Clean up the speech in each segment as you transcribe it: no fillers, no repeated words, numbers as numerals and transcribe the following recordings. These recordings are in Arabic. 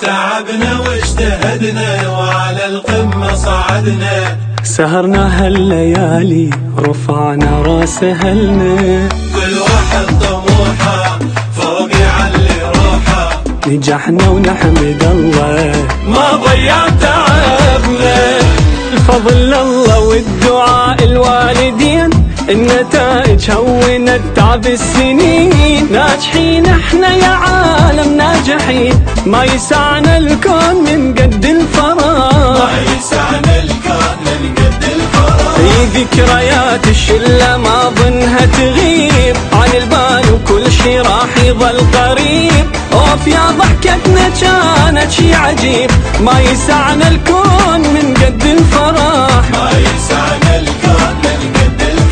تعبنا واجتهدنا وعلى القمة صعدنا، سهرنا هالليالي رفعنا راس أهلنا، كل واحد طموحه فوق يعلي روحه، نجحنا ونحمد الله ما ضيع تعبنا. الفضل الله والدعاء الوالدين، النتائج هونت تعب السنين، ناجحين احنا يا عالم ناجحين، ما يسعنا الكون من قد الفراغ، ما يسعنا الكون من قد الفراغ. في ذكريات الشلة ما ظنها تغيب عن البال، وكل شي راح يظل قريب، اوف يا ضحكتنا كانت شي عجيب، ما يسعنا الكون من قد الفرح، ما يسعنا الكون من قد الفراغ.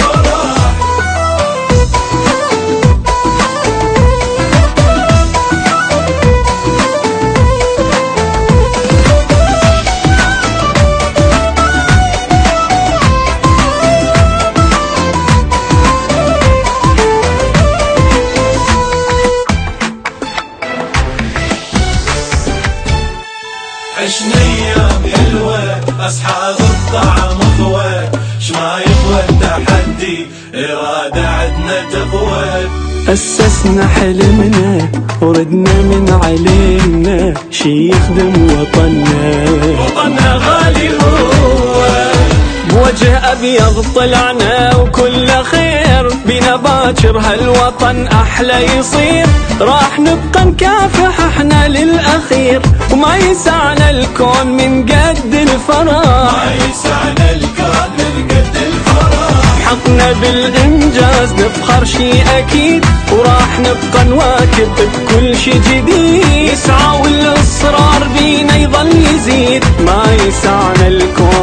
عشنا ايام حلوة اصحاب الطعم اخوة، شما يقوى التحدي ارادة عدنا تقوى، أسسنا حلمنا وردنا من علينا، شي يخدم وطننا، وطننا غالي هو، بوجه أبيض طلعنا وكل خير، بينا باكر هالوطن أحلى يصير، راح نبقى نكافح احنا للأخير، وما يسعنا الكون من قد الفراغ، ما يسعنا الكون من قد الفراغ. حقنا بالإنجاز نفخر شي أكيد، وراح نبقى نواكب بكل شي جديد، نسعى والإصرار بينا يظل يزيد، ما يسعنا الكون